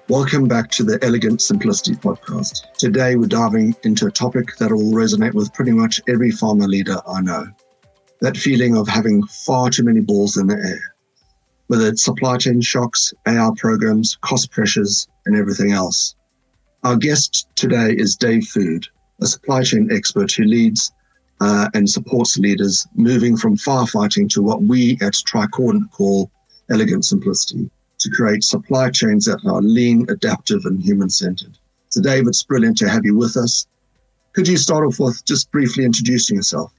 Welcome back to the Elegant Simplicity podcast. Today we're diving into a topic that will resonate with pretty much every farmer leader I know. That feeling of having far too many balls in the air. Whether it's supply chain shocks, AI programs, cost pressures, and everything else. Our guest today is Dave Food, a supply chain expert who leads and supports leaders moving from firefighting to what we at Tricordant call Elegant Simplicity, to create supply chains that are lean, adaptive, and human-centered. So Dave, it's brilliant to have you with us. Could you start off with just briefly introducing yourself?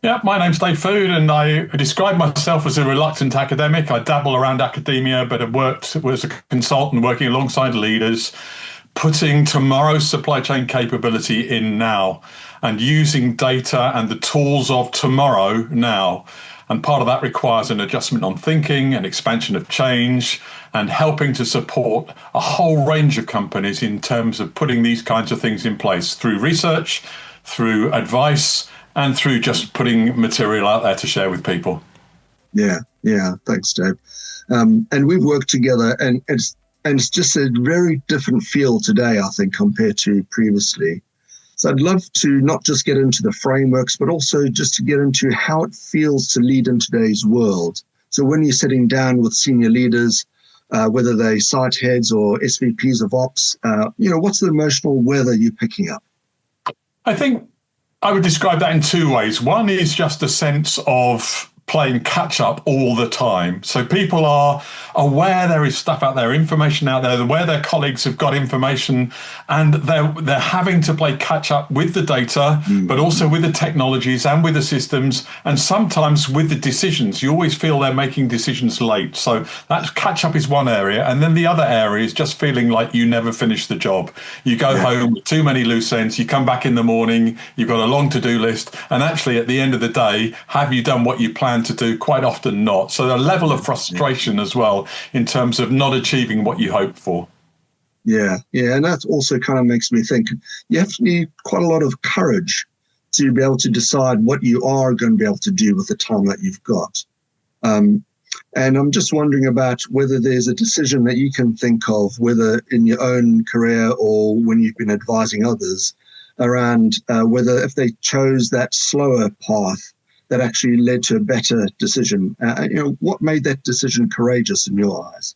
Yeah, my name's Dave Food, and I describe myself as a reluctant academic. I dabble around academia, but have worked as a consultant working alongside leaders, putting tomorrow's supply chain capability in now and using data and the tools of tomorrow now. And part of that requires an adjustment on thinking, an expansion of change, and helping to support a whole range of companies in terms of putting these kinds of things in place through research, through advice, and through just putting material out there to share with people. Yeah. Thanks, Dave. And we've worked together, and it's just a very different feel today, I think, compared to previously. So I'd love to not just get into the frameworks, but also just to get into how it feels to lead in today's world. So when you're sitting down with senior leaders, whether they site heads or SVPs of ops, what's the emotional weather you're picking up? I think I would describe that in two ways. One is just a sense of playing catch up all the time. So people are aware there is stuff out there, information out there, aware their colleagues have got information, and they're having to play catch up with the data, but also with the technologies and with the systems, and sometimes with the decisions. You always feel they're making decisions late. So that catch up is one area. And then the other area is just feeling like you never finish the job. You go home with too many loose ends, you come back in the morning, you've got a long to-do list, and actually at the end of the day, have you done what you planned to do? Quite often not. So a level of frustration as well in terms of not achieving what you hoped for. Yeah. And that also kind of makes me think you have to need quite a lot of courage to be able to decide what you are going to be able to do with the time that you've got. And I'm just wondering about whether there's a decision that you can think of, whether in your own career or when you've been advising others, around whether if they chose that slower path that actually led to a better decision. What made that decision courageous in your eyes?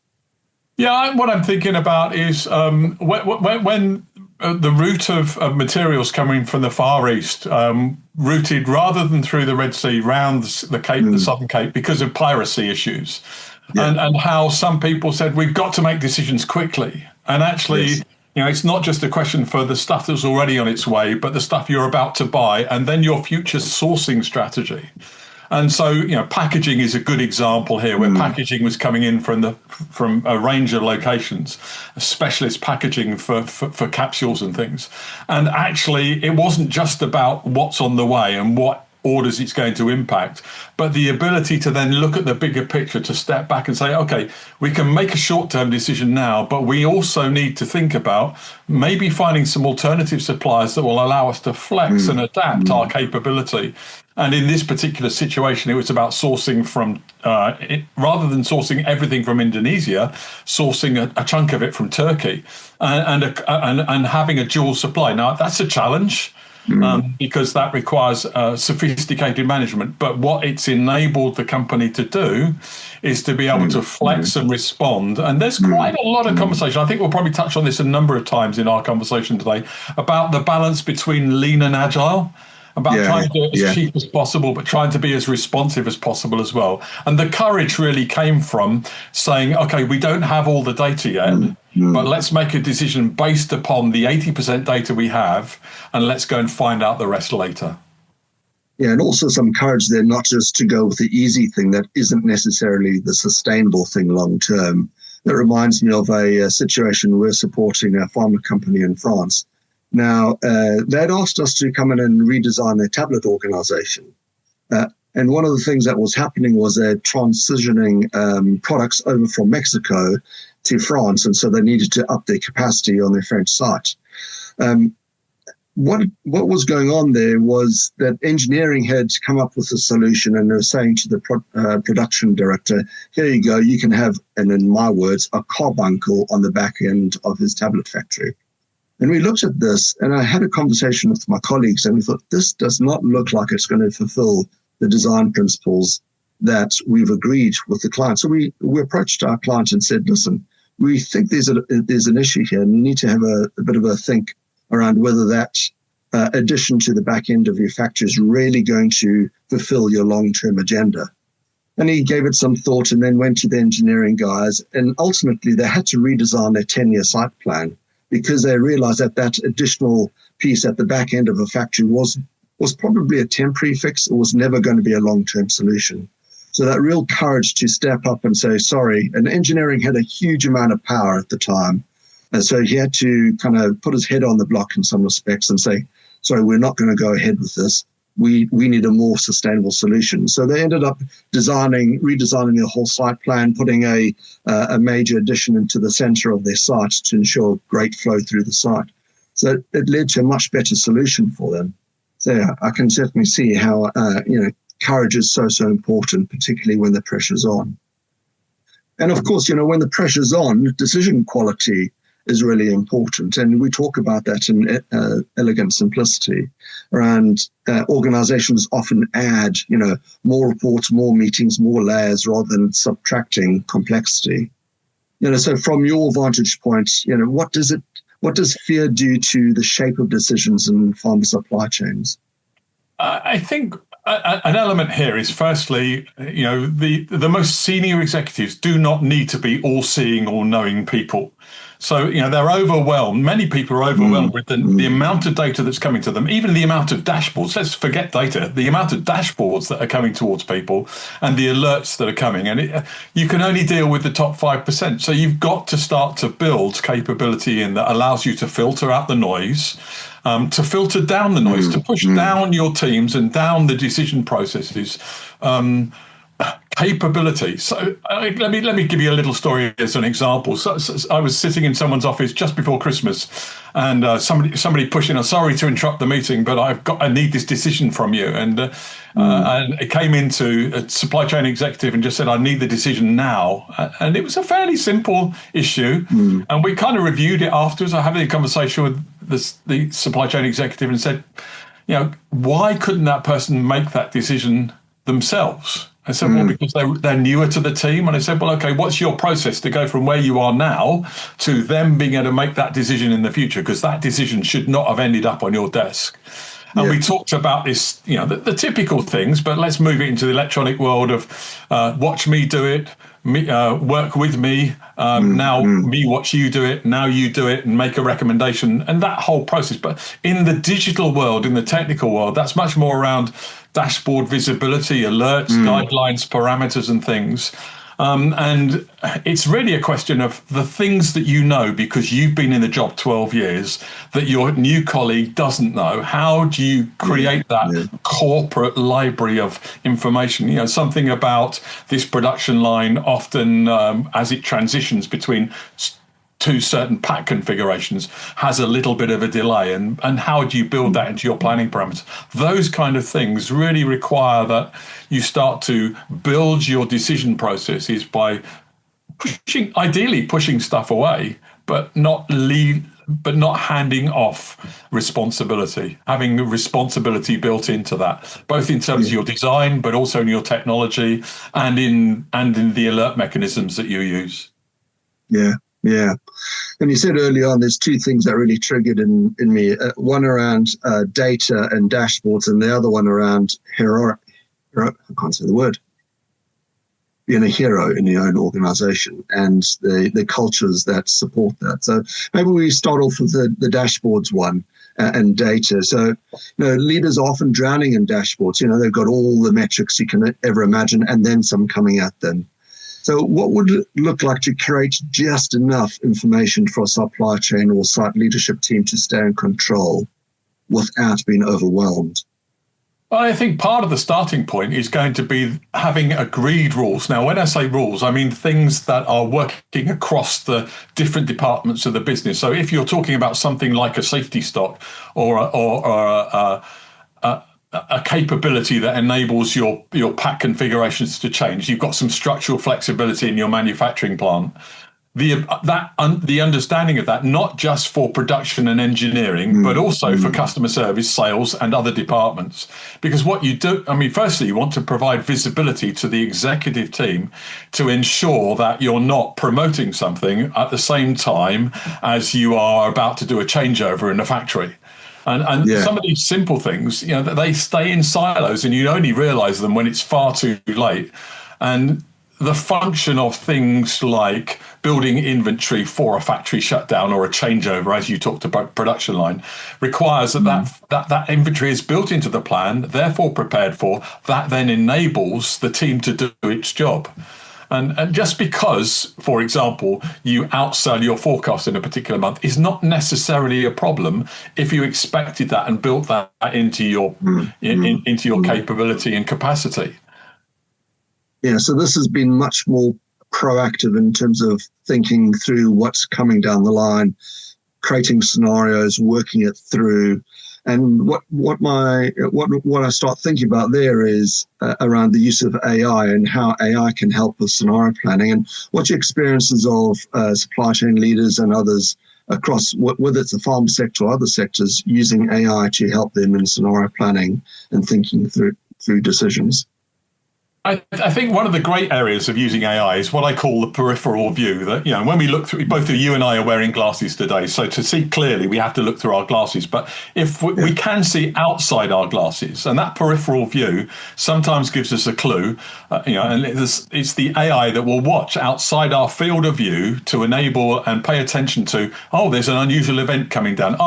Yeah, what I'm thinking about is when the route of materials coming from the Far East routed rather than through the Red Sea round the Cape, the Southern Cape, because of piracy issues, and how some people said we've got to make decisions quickly, and actually. Yes. It's not just a question for the stuff that's already on its way, but the stuff you're about to buy, and then your future sourcing strategy. And so, packaging is a good example here, where packaging was coming in from a range of locations, specialist packaging for capsules and things. And actually, it wasn't just about what's on the way and what orders it's going to impact, but the ability to then look at the bigger picture, to step back and say, okay, we can make a short-term decision now, but we also need to think about maybe finding some alternative suppliers that will allow us to flex and adapt our capability. And in this particular situation, it was about sourcing from, rather than sourcing everything from Indonesia, sourcing a chunk of it from Turkey and having a dual supply. Now, that's a challenge. Because that requires sophisticated management. But what it's enabled the company to do is to be able to flex and respond. And there's quite a lot of conversation. I think we'll probably touch on this a number of times in our conversation today about the balance between lean and agile, about trying to do it as cheap as possible, but trying to be as responsive as possible as well. And the courage really came from saying, okay, we don't have all the data yet, but let's make a decision based upon the 80% data we have, and let's go and find out the rest later. Yeah, and also some courage there, not just to go with the easy thing that isn't necessarily the sustainable thing long term. That reminds me of a situation we're supporting a pharma company in France. Now, they'd asked us to come in and redesign their tablet organization. And one of the things that was happening was they're transitioning products over from Mexico to France, and so they needed to up their capacity on their French site. what was going on there was that engineering had come up with a solution, and they were saying to the production director, here you go, you can have, and in my words, a carbuncle on the back end of his tablet factory. And we looked at this, and I had a conversation with my colleagues, and we thought, this does not look like it's going to fulfill the design principles that we've agreed with the client. So we approached our client and said, listen, we think there's an issue here, and you need to have a bit of a think around whether that addition to the back end of your factory is really going to fulfill your long-term agenda. And he gave it some thought and then went to the engineering guys, and ultimately they had to redesign their 10-year site plan because they realized that that additional piece at the back end of a factory was probably a temporary fix. It was never going to be a long-term solution. So that real courage to step up and say, sorry, and engineering had a huge amount of power at the time. And so he had to kind of put his head on the block in some respects and say, sorry, we're not going to go ahead with this. We need a more sustainable solution. So they ended up redesigning the whole site plan, putting a major addition into the center of their site to ensure great flow through the site. So it led to a much better solution for them. So yeah, I can certainly see how courage is so important, particularly when the pressure's on. And of course, when the pressure's on, decision quality is really important. And we talk about that in elegant simplicity around organizations often add, more reports, more meetings, more layers rather than subtracting complexity. So from your vantage point, what does fear do to the shape of decisions in pharma supply chains? I think an element here is, firstly, the most senior executives do not need to be all-seeing, all-knowing people. So, they're overwhelmed. Many people are overwhelmed with the amount of data that's coming to them, even the amount of dashboards. Let's forget data, the amount of dashboards that are coming towards people and the alerts that are coming. And you can only deal with the top 5%. So you've got to start to build capability in that allows you to filter out the noise, to filter down the noise, to push down your teams and down the decision processes. Capability. So let me give you a little story as an example. So I was sitting in someone's office just before Christmas, and somebody pushing, sorry to interrupt the meeting, but I need this decision from you. And it came into a supply chain executive and just said, I need the decision now. And it was a fairly simple issue. And we kind of reviewed it afterwards. I had a conversation with the supply chain executive and said, why couldn't that person make that decision themselves? I said, well, because they're newer to the team. And I said, well, okay, what's your process to go from where you are now to them being able to make that decision in the future? Because that decision should not have ended up on your desk. And we talked about this, the typical things, but let's move it into the electronic world of watch me do it, work with me, me watch you do it, now you do it, and make a recommendation, and that whole process. But in the digital world, in the technical world, that's much more around dashboard visibility, alerts, guidelines, parameters, and things. And it's really a question of the things that because you've been in the job 12 years, that your new colleague doesn't know. How do you create that corporate library of information? Something about this production line often, as it transitions between two certain pack configurations, has a little bit of a delay, and how do you build that into your planning parameters? Those kind of things really require that you start to build your decision processes by ideally pushing stuff away, but not handing off responsibility, having responsibility built into that, both in terms of your design, but also in your technology and in the alert mechanisms that you use. Yeah. And you said early on, there's two things that really triggered in me. One around data and dashboards, and the other one around hero. I can't say the word. Being a hero in your own organization and the cultures that support that. So maybe we start off with the dashboards one and data. So, leaders are often drowning in dashboards. They've got all the metrics you can ever imagine and then some coming at them. So what would it look like to create just enough information for a supply chain or site leadership team to stay in control without being overwhelmed? Well, I think part of the starting point is going to be having agreed rules. Now, when I say rules, I mean things that are working across the different departments of the business. So if you're talking about something like a safety stock or a capability that enables your pack configurations to change, you've got some structural flexibility in your manufacturing plant. The understanding of that, not just for production and engineering, but also for customer service, sales, and other departments. Because what you do, I mean, firstly, you want to provide visibility to the executive team to ensure that you're not promoting something at the same time as you are about to do a changeover in a factory. And some of these simple things, they stay in silos, and you only realize them when it's far too late. And the function of things like building inventory for a factory shutdown or a changeover, as you talked about production line, requires that inventory is built into the plan, therefore prepared for. That then enables the team to do its job. And just because, for example, you outsell your forecast in a particular month is not necessarily a problem if you expected that and built that into your into your capability and capacity. Yeah, so this has been much more proactive in terms of thinking through what's coming down the line, creating scenarios, working it through. And what I start thinking about there is around the use of AI and how AI can help with scenario planning, and what's your experiences of supply chain leaders and others across, whether it's the farm sector or other sectors, using AI to help them in scenario planning and thinking through decisions. I think one of the great areas of using AI is what I call the peripheral view. That, when we look through, both of you and I are wearing glasses today, so to see clearly, we have to look through our glasses. But if we can see outside our glasses, and that peripheral view sometimes gives us a clue, and it's the AI that will watch outside our field of view to enable and pay attention to, there's an unusual event coming down.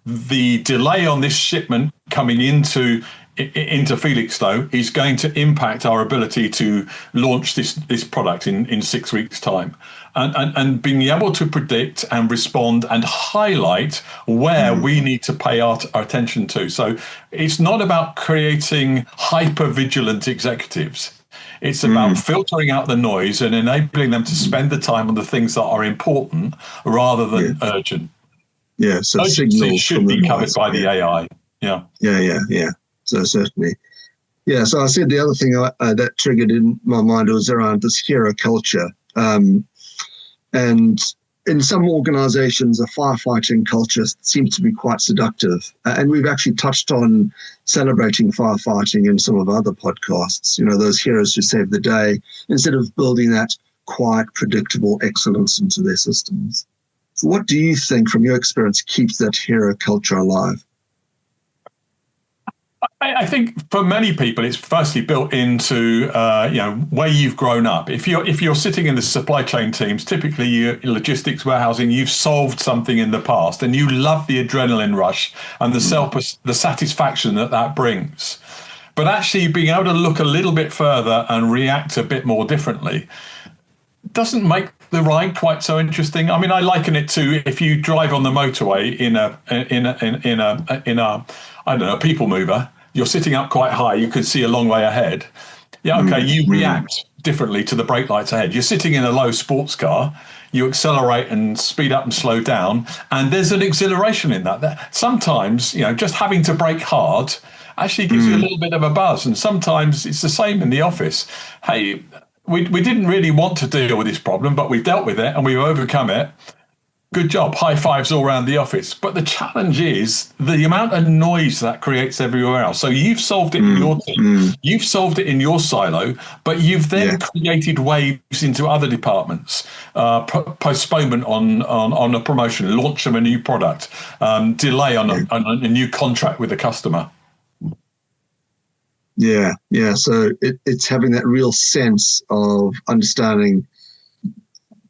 The delay on this shipment coming into Felixstowe is going to impact our ability to launch this product in 6 weeks' time. And being able to predict and respond and highlight where we need to pay our attention to. So it's not about creating hyper-vigilant executives. It's about filtering out the noise and enabling them to spend the time on the things that are important rather than urgent. Yeah, so urgency should be covered by the AI. Yeah. So certainly. Yeah, so I said the other thing that triggered in my mind was around this hero culture. And in some organizations, a firefighting culture seems to be quite seductive. And we've actually touched on celebrating firefighting in some of our other podcasts, those heroes who save the day, instead of building that quiet, predictable excellence into their systems. So what do you think, from your experience, keeps that hero culture alive? I think for many people, it's firstly built into where you've grown up. If you're sitting in the supply chain teams, typically you're logistics, warehousing, you've solved something in the past, and you love the adrenaline rush and the satisfaction that brings. But actually, being able to look a little bit further and react a bit more differently doesn't make the ride quite so interesting. I mean, I liken it to if you drive on the motorway in a people mover. You're sitting up quite high, you can see a long way ahead. You react differently to the brake lights ahead. You're sitting in a low sports car, you accelerate and speed up and slow down, and there's an exhilaration in that sometimes, just having to brake hard actually gives you a little bit of a buzz. And sometimes it's the same in the office. Hey, we didn't really want to deal with this problem, but we've dealt with it and we've overcome it. Good job. High fives all around the office. But the challenge is the amount of noise that creates everywhere else. So you've solved it in your team. You've solved it in your silo, but you've then created waves into other departments. Postponement on a promotion, launch of a new product, delay on a new contract with a customer. Yeah. So it's having that real sense of understanding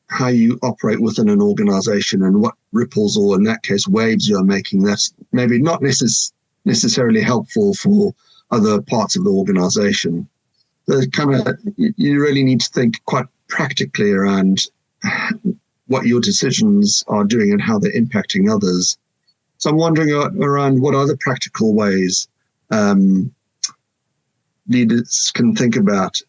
how you operate within an organization and what ripples, or in that case, waves you're making. That's maybe not necessarily helpful for other parts of the organization. You really need to think quite practically around what your decisions are doing and how they're impacting others. So I'm wondering around what other practical ways leaders can think about.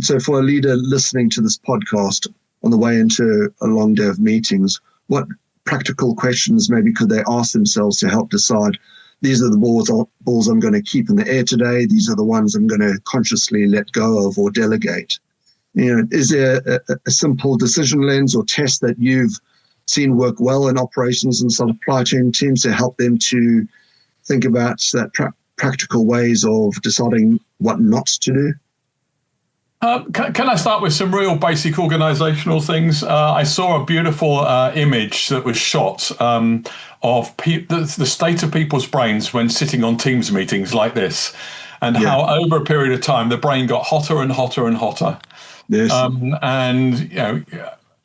So for a leader listening to this podcast on the way into a long day of meetings, what practical questions maybe could they ask themselves to help decide, these are the balls I'm going to keep in the air today, these are the ones I'm going to consciously let go of or delegate? Is there a simple decision lens or test that you've seen work well in operations and supply chain teams to help them to think about that practical ways of deciding what not to do? Can I start with some real basic organizational things? I saw a beautiful image that was shot of the state of people's brains when sitting on Teams meetings like this, and how over a period of time the brain got hotter and hotter and hotter. Yes.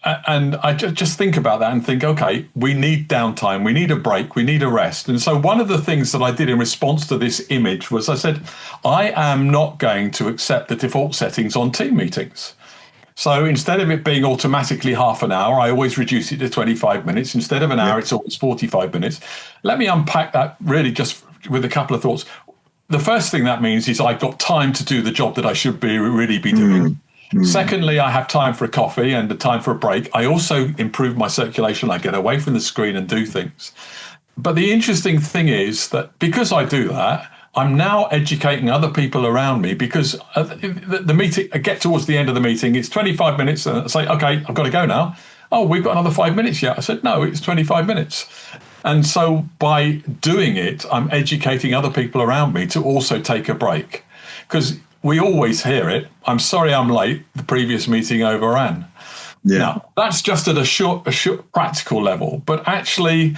And I just think about that and think, okay, we need downtime, we need a break, we need a rest. And so one of the things that I did in response to this image was I said, I am not going to accept the default settings on team meetings. So instead of it being automatically half an hour, I always reduce it to 25 minutes. Instead of an hour, it's always 45 minutes. Let me unpack that really just with a couple of thoughts. The first thing that means is I've got time to do the job that I should really be doing. Secondly, I have time for a coffee and the time for a break. I also improve my circulation. I get away from the screen and do things. But the interesting thing is that because I do that, I'm now educating other people around me, because the meeting, I get towards the end of the meeting, it's 25 minutes and I say, okay, I've got to go now. Oh, we've got another 5 minutes yet. I said, no, it's 25 minutes. And so by doing it, I'm educating other people around me to also take a break, because we always hear it. I'm sorry I'm late. The previous meeting overran. Yeah. Now, that's just at a short practical level. But actually,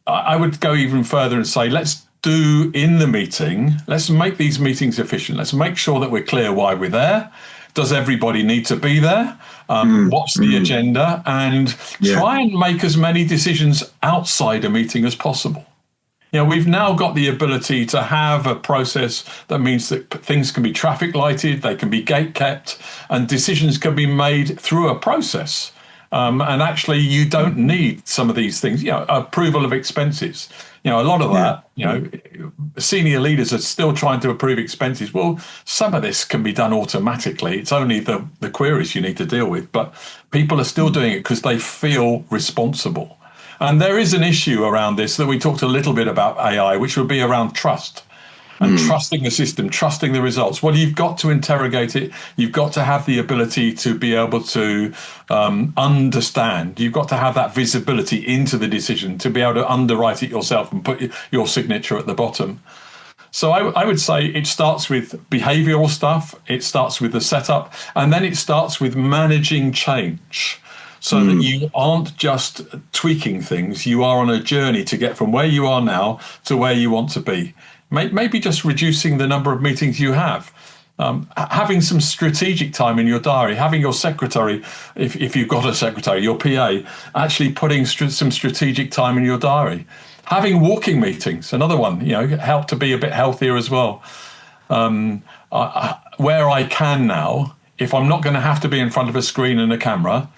I would go even further and say, let's do in the meeting, let's make these meetings efficient. Let's make sure that we're clear why we're there. Does everybody need to be there? What's the agenda? And try and make as many decisions outside a meeting as possible. We've now got the ability to have a process that means that things can be traffic lighted, they can be gate kept, and decisions can be made through a process. And actually, you don't need some of these things, approval of expenses. A lot of that, senior leaders are still trying to approve expenses. Well, some of this can be done automatically. It's only the queries you need to deal with. But people are still doing it because they feel responsible. And there is an issue around this that we talked a little bit about AI, which would be around trust and trusting the system, trusting the results. Well, you've got to interrogate it. You've got to have the ability to be able to understand. You've got to have that visibility into the decision to be able to underwrite it yourself and put your signature at the bottom. So I would say it starts with behavioral stuff. It starts with the setup, and then it starts with managing change. So that you aren't just tweaking things, you are on a journey to get from where you are now to where you want to be. Maybe just reducing the number of meetings you have, having some strategic time in your diary, having your secretary, if you've got a secretary, your PA, actually putting some strategic time in your diary. Having walking meetings, another one, help to be a bit healthier as well. Where I can now, if I'm not going to have to be in front of a screen and a camera,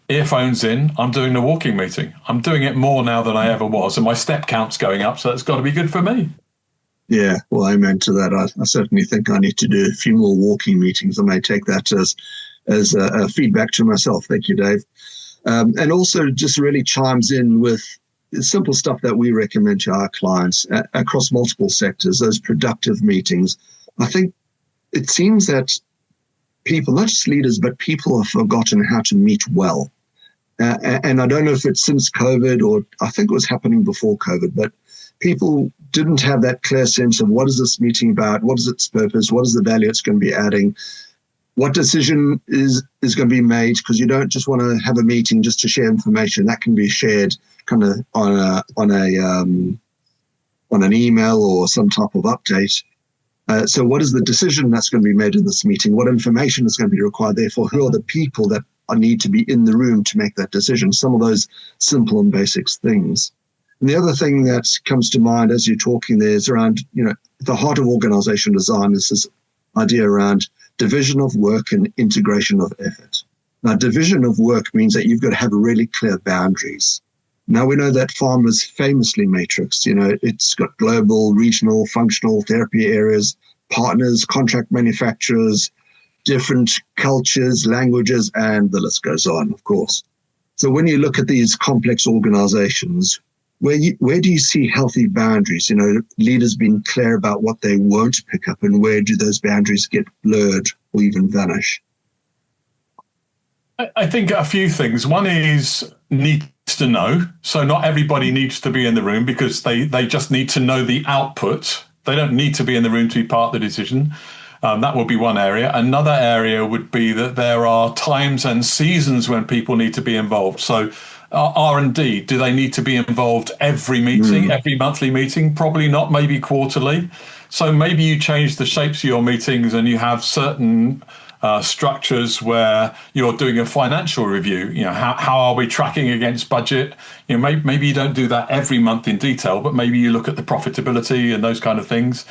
earphones in, I'm doing the walking meeting. I'm doing it more now than I ever was, and my step count's going up, so that's got to be good for me. Yeah, well, amen to that. I certainly think I need to do a few more walking meetings. I may take that as a feedback to myself. Thank you, Dave. And also just really chimes in with simple stuff that we recommend to our clients across multiple sectors, those productive meetings. I think it seems that people, not just leaders, but people have forgotten how to meet well. And I don't know if it's since COVID or I think it was happening before COVID, but people didn't have that clear sense of what is this meeting about? What is its purpose? What is the value it's going to be adding? What decision is going to be made? Because you don't just want to have a meeting just to share information. That can be shared kind of on an email or some type of update. So what is the decision that's going to be made in this meeting? What information is going to be required? Therefore, who are the people that need to be in the room to make that decision? Some of those simple and basic things. And the other thing that comes to mind as you're talking there is around, the heart of organization design is this idea around division of work and integration of effort. Now, division of work means that you've got to have really clear boundaries. Now, we know that pharma is famously matrixed. It's got global, regional, functional therapy areas, partners, contract manufacturers, different cultures, languages, and the list goes on, of course. So when you look at these complex organizations, where do you see healthy boundaries? Leaders being clear about what they won't pick up, and where do those boundaries get blurred or even vanish? I think a few things. One is needs to know. So not everybody needs to be in the room because they just need to know the output. They don't need to be in the room to be part of the decision. That would be one area. Another area would be that there are times and seasons when people need to be involved. So R&D, do they need to be involved every meeting, every monthly meeting? Probably not, maybe quarterly. So maybe you change the shapes of your meetings and you have certain structures where you're doing a financial review. How are we tracking against budget? Maybe you don't do that every month in detail, but maybe you look at the profitability and those kind of things.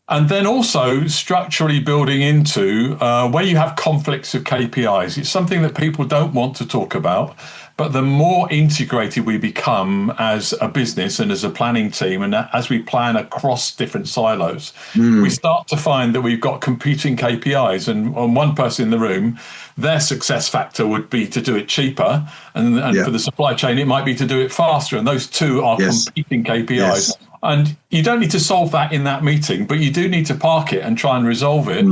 And then also structurally building into where you have conflicts of KPIs. It's something that people don't want to talk about, but the more integrated we become as a business and as a planning team, and as we plan across different silos, we start to find that we've got competing KPIs. And on one person in the room, their success factor would be to do it cheaper. And for the supply chain, it might be to do it faster. And those two are competing KPIs. Yes. And you don't need to solve that in that meeting, but you do need to park it and try and resolve it.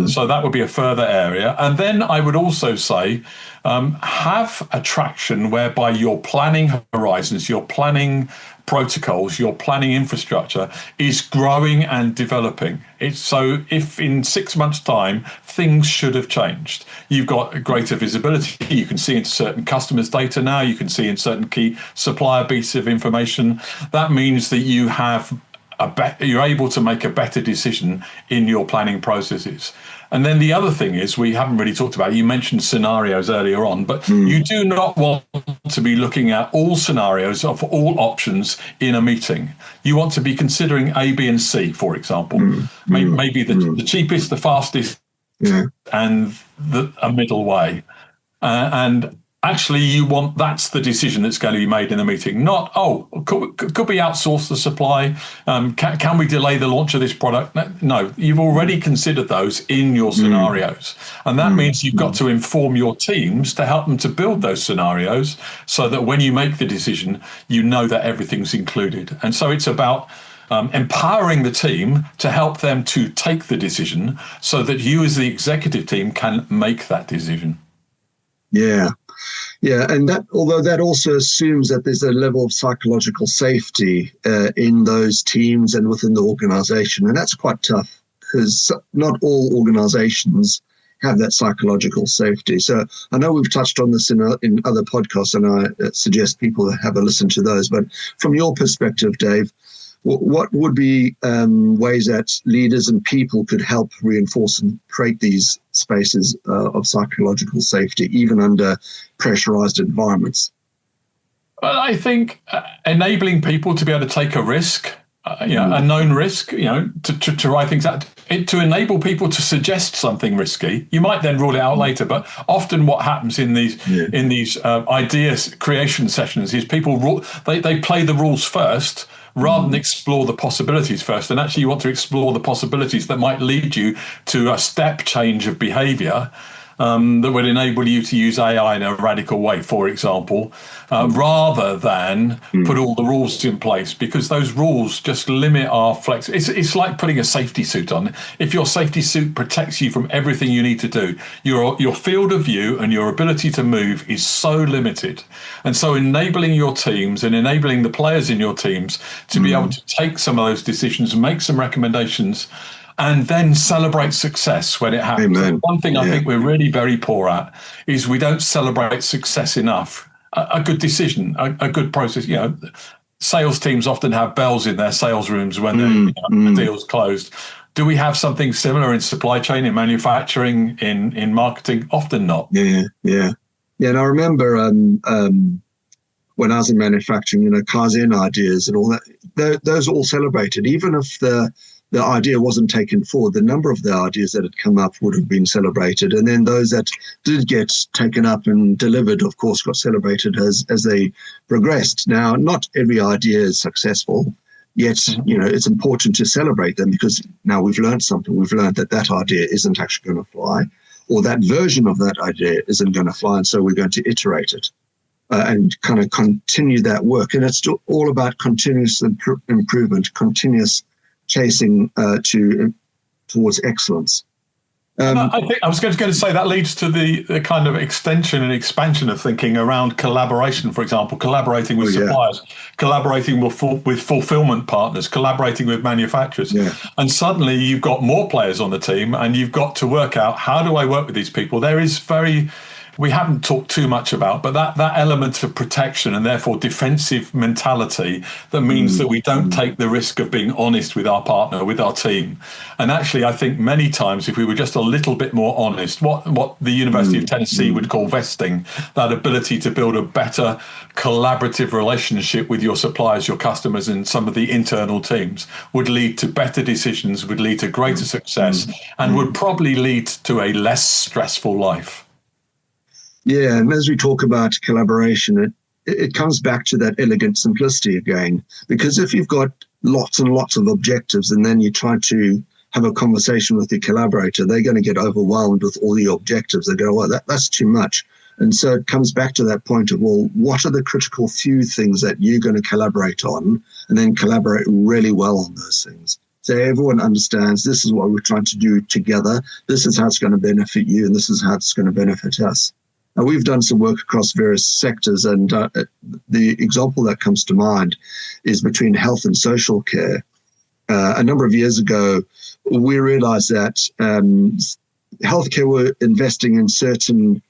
So that would be a further area. And then I would also say, have a traction whereby your planning horizons, your planning protocols, your planning infrastructure is growing and developing. So if in 6 months' time, things should have changed, you've got greater visibility. You can see into certain customers' data now. You can see in certain key supplier pieces of information. That means that you have you're able to make a better decision in your planning processes. And then the other thing is, we haven't really talked about, you mentioned scenarios earlier on, but you do not want to be looking at all scenarios of all options in a meeting. You want to be considering A, B, and C, for example. Maybe the cheapest, the fastest, and a middle way. And actually, that's the decision that's going to be made in the meeting. Not, could we outsource the supply? Can we delay the launch of this product? No, you've already considered those in your scenarios. And that means you've got to inform your teams to help them to build those scenarios so that when you make the decision, you know that everything's included. And so it's about empowering the team to help them to take the decision so that you as the executive team can make that decision. Yeah, and although that also assumes that there's a level of psychological safety in those teams and within the organization, and that's quite tough because not all organizations have that psychological safety. So I know we've touched on this in other podcasts, and I suggest people have a listen to those. But from your perspective, Dave, what would be ways that leaders and people could help reinforce and create these spaces of psychological safety, even under pressurized environments? Well, I think enabling people to be able to take a risk, a known risk, to try things out, to enable people to suggest something risky. You might then rule it out later, but often what happens in these idea creation sessions is people they play the rules first, rather than explore the possibilities first. And actually you want to explore the possibilities that might lead you to a step change of behavior that would enable you to use AI in a radical way, for example, rather than put all the rules in place, because those rules just limit our flex. It's like putting a safety suit on. If your safety suit protects you from everything you need to do, your field of view and your ability to move is so limited. And so enabling your teams and enabling the players in your teams to be able to take some of those decisions, make some recommendations, and then celebrate success when it happens. One thing I think we're really very poor at is we don't celebrate success enough. A good decision, a good process. Sales teams often have bells in their sales rooms when the deal's closed. Do we have something similar in supply chain, in manufacturing, in marketing? Often not. Yeah. And I remember when I was in manufacturing, Kaizen ideas and all that, those are all celebrated, even if the idea wasn't taken forward. The number of the ideas that had come up would have been celebrated. And then those that did get taken up and delivered, of course, got celebrated as they progressed. Now, not every idea is successful, Yet, it's important to celebrate them because now we've learned something. We've learned that idea isn't actually going to fly, or that version of that idea isn't going to fly, and so we're going to iterate it and kind of continue that work. And it's all about continuous improvement, continuous chasing towards excellence. I think I was going to say that leads to the kind of extension and expansion of thinking around collaboration, for example, collaborating with suppliers, collaborating with fulfillment partners, collaborating with manufacturers. Yeah. And suddenly you've got more players on the team and you've got to work out, how do I work with these people? There is we haven't talked too much about, but that element of protection and therefore defensive mentality that means that we don't take the risk of being honest with our partner, with our team. And actually, I think many times if we were just a little bit more honest, what the University of Tennessee would call vesting, that ability to build a better collaborative relationship with your suppliers, your customers, and some of the internal teams would lead to better decisions, would lead to greater success, and would probably lead to a less stressful life. Yeah, and as we talk about collaboration, it comes back to that elegant simplicity again. Because if you've got lots and lots of objectives and then you try to have a conversation with your collaborator, they're going to get overwhelmed with all the objectives. They go, well, that's too much. And so it comes back to that point of, well, what are the critical few things that you're going to collaborate on, and then collaborate really well on those things. So everyone understands this is what we're trying to do together. This is how it's going to benefit you, and this is how it's going to benefit us. We've done some work across various sectors, and the example that comes to mind is between health and social care. A number of years ago, we realized that healthcare were investing in certain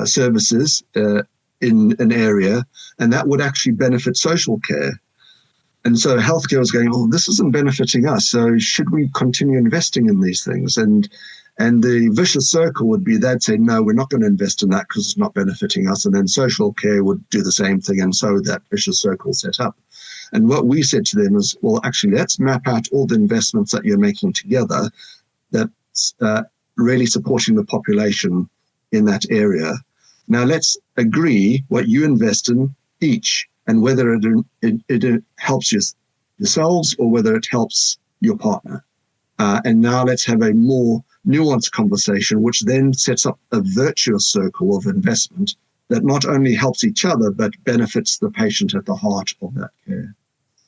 services in an area, and that would actually benefit social care. And so healthcare was going, oh, this isn't benefiting us, so should we continue investing in these things? And the vicious circle would be they'd say, no, we're not going to invest in that because it's not benefiting us. And then social care would do the same thing. And so that vicious circle set up. And what we said to them is, well, actually, let's map out all the investments that you're making together that's really supporting the population in that area. Now, let's agree what you invest in each and whether it helps yourselves or whether it helps your partner. And now let's have a more nuanced conversation, which then sets up a virtuous circle of investment that not only helps each other, but benefits the patient at the heart of that care.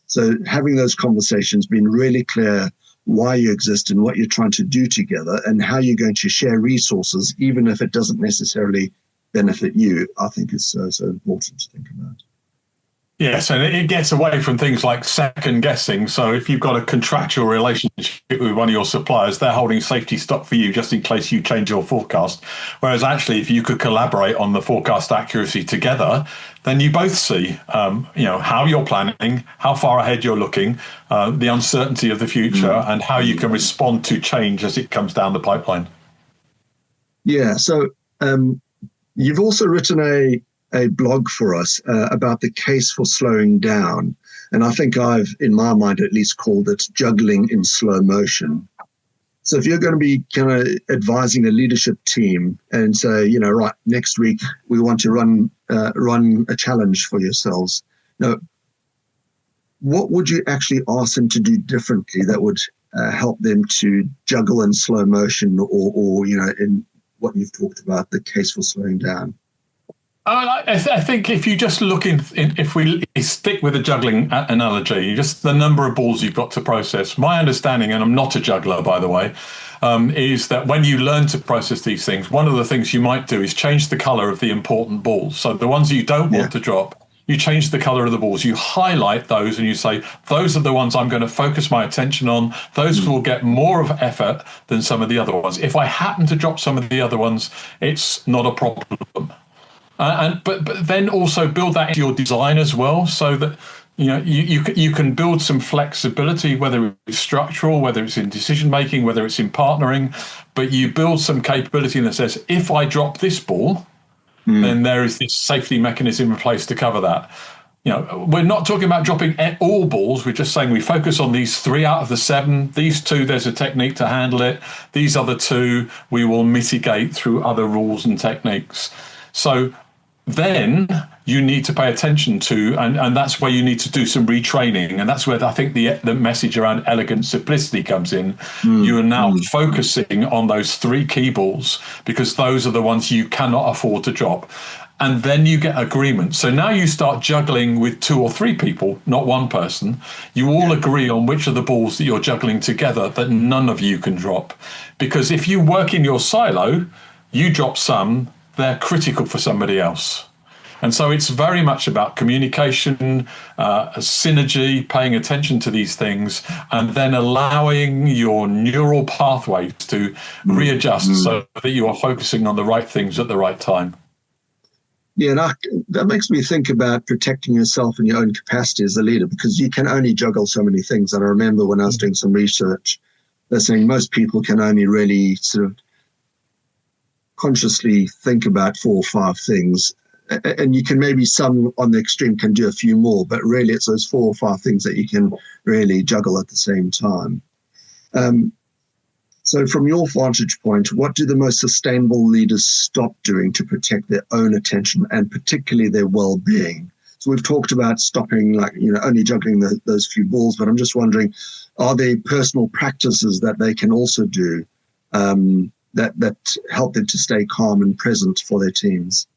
So having those conversations, being really clear why you exist and what you're trying to do together and how you're going to share resources, even if it doesn't necessarily benefit you, I think is so important to think about. Yes, and it gets away from things like second guessing. So if you've got a contractual relationship with one of your suppliers, they're holding safety stock for you just in case you change your forecast. Whereas actually, if you could collaborate on the forecast accuracy together, then you both see, how you're planning, how far ahead you're looking, the uncertainty of the future, and how you can respond to change as it comes down the pipeline. Yeah. So you've also written a blog for us about the case for slowing down. And I think I've, in my mind at least, called it juggling in slow motion. So if you're going to be kind of advising a leadership team and say, right, next week we want to run a challenge for yourselves. Now, what would you actually ask them to do differently that would help them to juggle in slow motion or in what you've talked about, the case for slowing down? I think if you just look if we stick with the juggling analogy, just the number of balls you've got to process. My understanding, and I'm not a juggler, by the way, is that when you learn to process these things, one of the things you might do is change the color of the important balls. So the ones you don't want to drop, you change the color of the balls. You highlight those and you say, those are the ones I'm going to focus my attention on. Those will get more of effort than some of the other ones. If I happen to drop some of the other ones, it's not a problem. But then also build that into your design as well, so that you can build some flexibility, whether it's structural, whether it's in decision making, whether it's in partnering. But you build some capability that says, if I drop this ball, then there is this safety mechanism in place to cover that. We're not talking about dropping all balls. We're just saying we focus on these 3 out of the 7. These 2, there's a technique to handle it. These other 2, we will mitigate through other rules and techniques. So then you need to pay attention to, and that's where you need to do some retraining. And that's where I think the message around elegant simplicity comes in. You are now focusing on those 3 key balls because those are the ones you cannot afford to drop. And then you get agreement. So now you start juggling with 2 or 3 people, not one person. You all agree on which of the balls that you're juggling together that none of you can drop. Because if you work in your silo, you drop some, they're critical for somebody else. And so it's very much about communication, synergy, paying attention to these things, and then allowing your neural pathways to readjust so that you are focusing on the right things at the right time. Yeah, and that makes me think about protecting yourself in your own capacity as a leader, because you can only juggle so many things. And I remember when I was doing some research, they're saying most people can only really sort of consciously think about 4 or 5 things. And you can maybe some on the extreme can do a few more, but really it's those 4 or 5 things that you can really juggle at the same time. So from your vantage point, what do the most sustainable leaders stop doing to protect their own attention and particularly their well-being? So we've talked about stopping, only juggling those few balls, but I'm just wondering, are there personal practices that they can also do that help them to stay calm and present for their teams?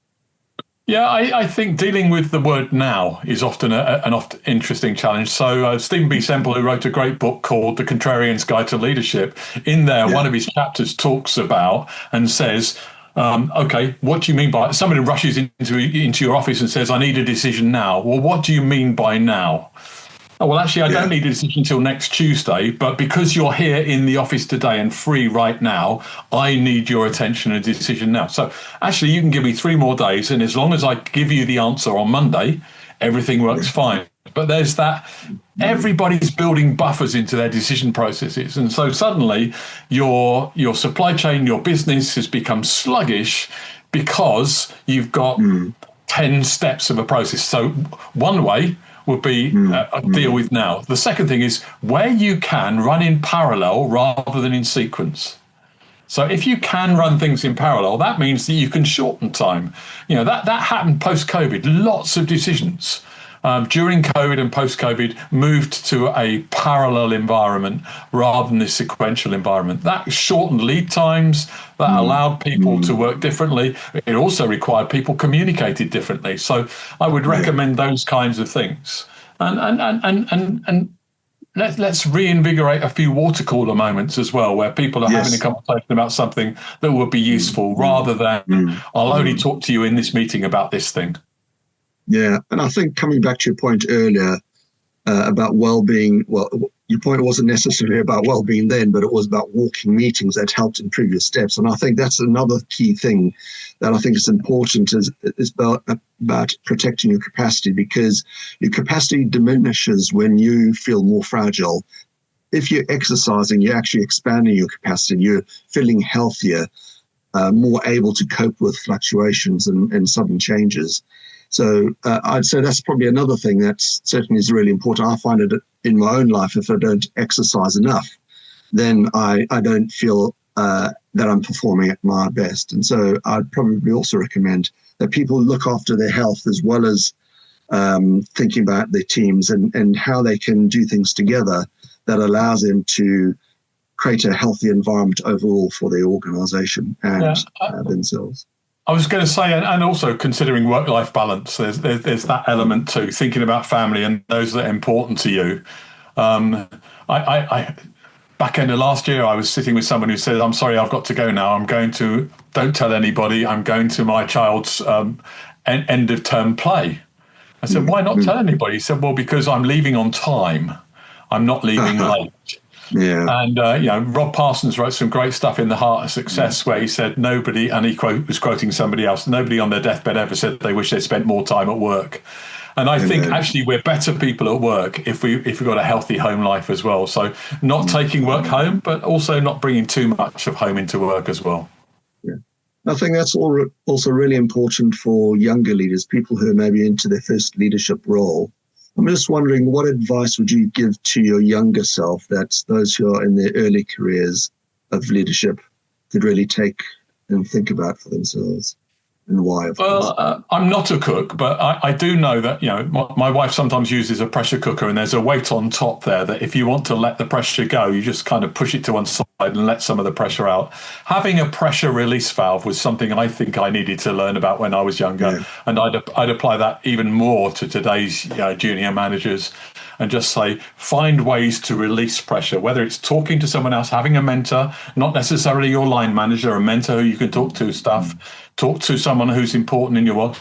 Yeah, I think dealing with the word now is often an often interesting challenge. So Stephen B. Semple, who wrote a great book called The Contrarian's Guide to Leadership, in there, one of his chapters talks about and says, okay, what do you mean by somebody rushes into your office and says, I need a decision now. Well, what do you mean by now? Oh, well, actually, I don't need a decision until next Tuesday, but because you're here in the office today and free right now, I need your attention and decision now. So actually, you can give me 3 more days, and as long as I give you the answer on Monday, everything works fine. But there's that, everybody's building buffers into their decision processes. And so suddenly your supply chain, your business has become sluggish because you've got 10 steps of a process. So one way would be deal with now. The second thing is where you can run in parallel rather than in sequence. So if you can run things in parallel, that means that you can shorten time. That happened post-COVID. Lots of decisions during COVID and post-COVID moved to a parallel environment rather than this sequential environment. That shortened lead times, that allowed people to work differently. It also required people communicated differently. So I would recommend those kinds of things. And let's reinvigorate a few water cooler moments as well, where people are having a conversation about something that would be useful rather than I'll only talk to you in this meeting about this thing. Yeah, and I think coming back to your point earlier about well-being, your point wasn't necessarily about well-being then, but it was about walking meetings that helped in previous steps. And I think that's another key thing that I think is important is about protecting your capacity, because your capacity diminishes when you feel more fragile. If you're exercising, you're actually expanding your capacity, you're feeling healthier, more able to cope with fluctuations and sudden changes. So I'd say that's probably another thing that certainly is really important. I find it in my own life, if I don't exercise enough, then I don't feel that I'm performing at my best. And so I'd probably also recommend that people look after their health as well as thinking about their teams and how they can do things together that allows them to create a healthy environment overall for their organization and themselves. I was going to say, and also considering work-life balance, there's that element too, thinking about family and those that are important to you. I back end of last year, I was sitting with someone who said, I'm sorry, I've got to go now. Don't tell anybody, I'm going to my child's end of term play. I said, why not tell anybody? He said, well, because I'm leaving on time. I'm not leaving late. Yeah. And, Rob Parsons wrote some great stuff in The Heart of Success where he said nobody, and he was quoting somebody else, nobody on their deathbed ever said they wish they'd spent more time at work. And I think actually we're better people at work if we've got a healthy home life as well. So not taking work home, but also not bringing too much of home into work as well. Yeah. I think that's also really important for younger leaders, people who are maybe into their first leadership role. I'm just wondering, what advice would you give to your younger self that those who are in their early careers of leadership could really take and think about for themselves? and why? Well, I'm not a cook, but I do know that, my wife sometimes uses a pressure cooker, and there's a weight on top there that if you want to let the pressure go, you just kind of push it to one side and let some of the pressure out. Having a pressure release valve was something I think I needed to learn about when I was younger. Yeah. And I'd apply that even more to today's junior managers, and just say, find ways to release pressure, whether it's talking to someone else, having a mentor, not necessarily your line manager, a mentor who you can talk to talk to someone who's important in your world,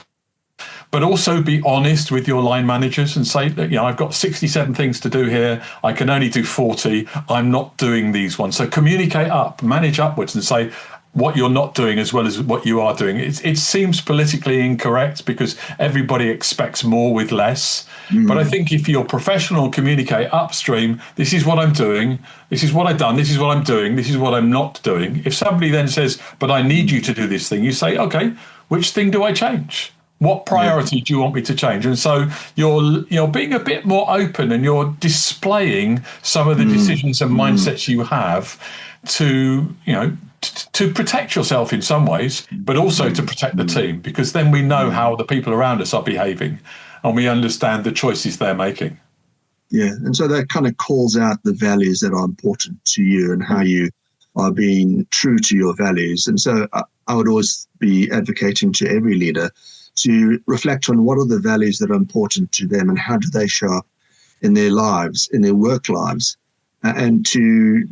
but also be honest with your line managers and say, I've got 67 things to do here. I can only do 40. I'm not doing these ones. So communicate up, manage upwards, and say what you're not doing as well as what you are doing. It seems politically incorrect because everybody expects more with less. But I think if you're professional, communicate upstream, this is what I'm doing, this is what I've done, this is what I'm doing, this is what I'm not doing. If somebody then says, but I need you to do this thing, you say, okay, which thing do I change? What priority do you want me to change? And so you're being a bit more open, and you're displaying some of the decisions and mindsets you have to, to protect yourself in some ways, but also to protect the team, because then we know how the people around us are behaving and we understand the choices they're making. Yeah, and so that kind of calls out the values that are important to you and how you are being true to your values. And so I would always be advocating to every leader to reflect on what are the values that are important to them and how do they show up in their lives, in their work lives, and to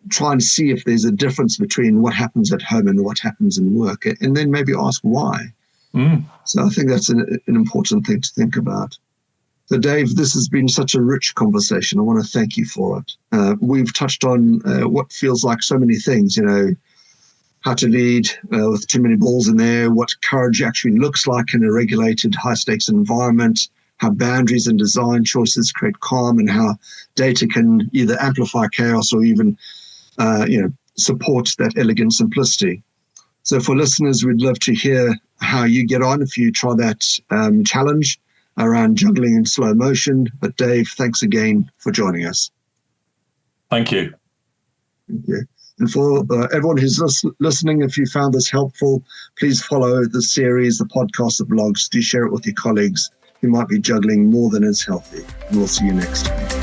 try and see if there's a difference between what happens at home and what happens in work, and then maybe ask why. So I think that's an important thing to think about. So Dave, this has been such a rich conversation. I want to thank you for it. We've touched on what feels like so many things, how to lead with too many balls in there, what courage actually looks like in a regulated high-stakes environment, how boundaries and design choices create calm, and how data can either amplify chaos or even support that elegant simplicity. So for listeners, we'd love to hear how you get on if you try that challenge around juggling in slow motion. But Dave, thanks again for joining us. Thank you. Thank you. And for everyone who's listening, if you found this helpful, please follow the series, the podcast, the blogs. Do share it with your colleagues who might be juggling more than is healthy. And we'll see you next time.